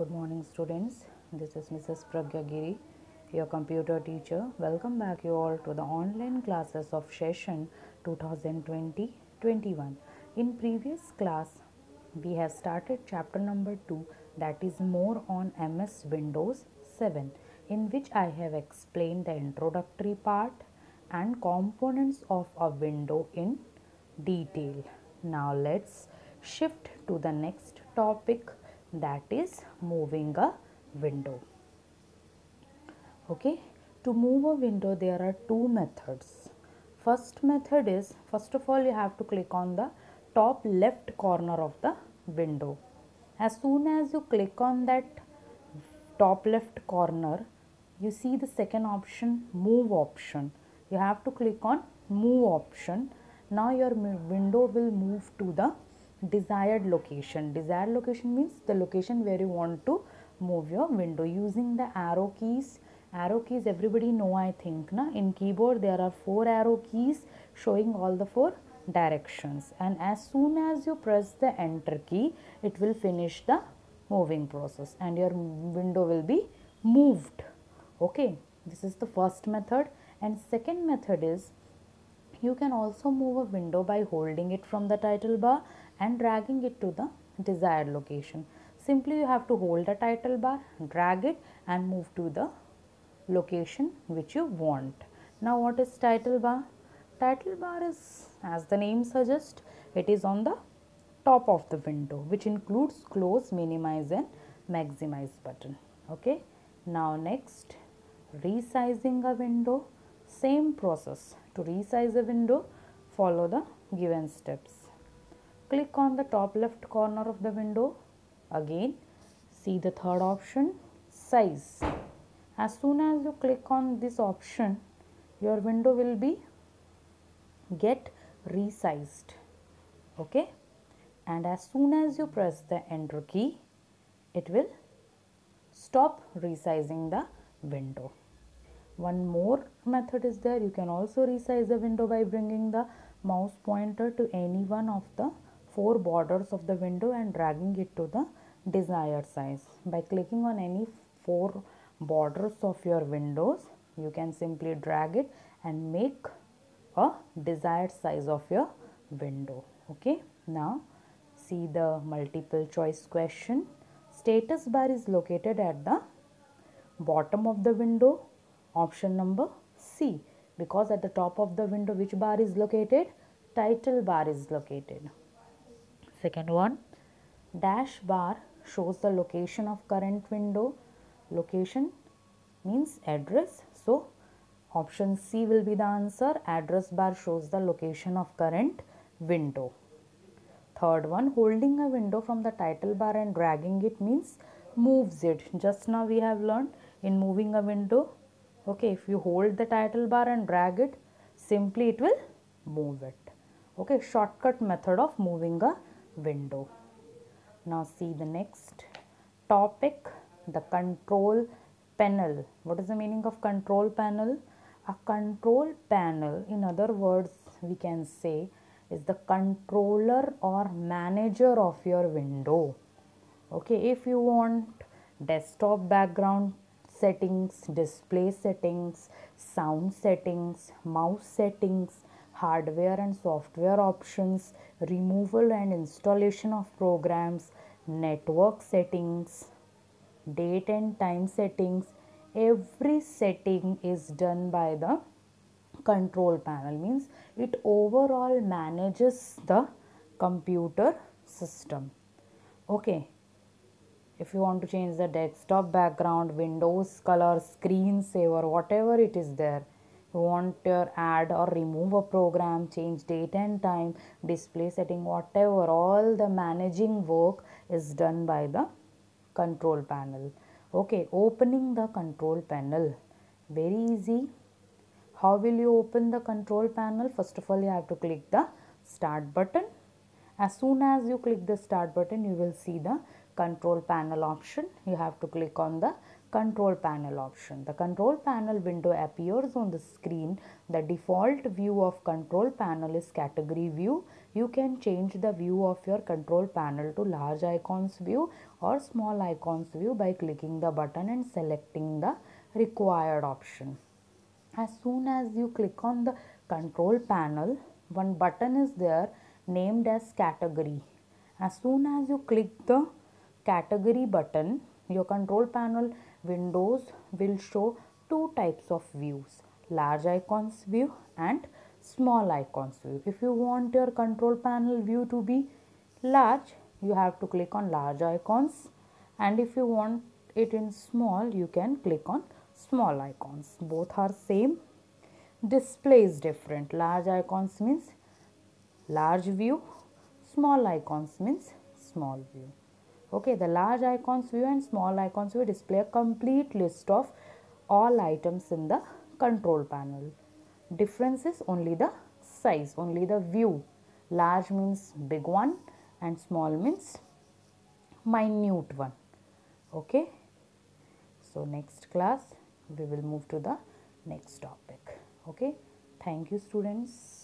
Good morning, students. This is Mrs. Pragya Giri, your computer teacher. Welcome back you all to the online classes of session 2020-21. In previous class, we have started chapter number 2, that is more on MS Windows 7, in which I have explained the introductory part and components of a window in detail. Now let's shift to the next topic, that is moving a window. Okay, to move a window there are two methods. First method is, first of all you have to click on the top left corner of the window. As soon as you click on that top left corner, you see the second option, move option. You have to click on move option. Now your window will move to the desired location. Desired location means the location where you want to move your window using the arrow keys. Arrow keys everybody know, I think na? In keyboard there are 4 arrow keys showing all the 4 directions, and as soon as you press the enter key, it will finish the moving process and your window will be moved. Okay, this is the first method. And second method is, you can also move a window by holding it from the title bar and dragging it to the desired location. Simply you have to hold the title bar, drag it and move to the location which you want. Now what is title bar? Title bar is, as the name suggests, it is on the top of the window, which includes close, minimize and maximize button. Okay, now next, resizing a window. Same process. To resize a window, follow the given steps. Click on the top left corner of the window. Again, see the third option, size. As soon as you click on this option, your window will be get resized. Okay, and as soon as you press the enter key, it will stop resizing the window. One more method is there. You can also resize the window by bringing the mouse pointer to any one of the 4 borders of the window and dragging it to the desired size. By clicking on any 4 borders of your windows, you can simply drag it and make a desired size of your window. Okay, now see the multiple choice question. Status bar is located at the bottom of the window. Option number C, because at the top of the window which bar is located? Title bar is located. Second one, dash bar shows the location of current window. Location means address, so option C will be the answer. Address bar shows the location of current window. Third one, holding a window from the title bar and dragging it means moves it. Just now we have learned in moving a window. Okay, if you hold the title bar and drag it, simply it will move it. Okay, shortcut method of moving a window. Now see the next topic, the control panel. What is the meaning of control panel? A control panel, in other words we can say, is the controller or manager of your window. Okay, if you want desktop background settings, display settings, sound settings, mouse settings, hardware and software options, removal and installation of programs, network settings, date and time settings, every setting is done by the control panel. Means it overall manages the computer system. Okay, if you want to change the desktop background, Windows color, screensaver, whatever it is there, you want to add or remove a program, change date and time, display setting, whatever, all the managing work is done by the control panel. Okay, opening the control panel, very easy. How will you open the control panel? First of all, you have to click the start button. As soon as you click the start button, you will see the control panel option. You have to click on the control panel option. The control panel window appears on the screen. The default view of control panel is category view. You can change the view of your control panel to large icons view or small icons view by clicking the button and selecting the required option. As soon as you click on the control panel, one button is there named as category. As soon as you click the category button, your control panel windows will show two types of views, large icons view and small icons view. If you want your control panel view to be large, you have to click on large icons, and if you want it in small, you can click on small icons. Both are same. Display is different. Large icons means large view, small icons means small view. Okay, the large icons view and small icons view display a complete list of all items in the control panel. Difference is only the size, only the view. Large means big one and small means minute one. Okay, so next class we will move to the next topic. Okay, thank you students.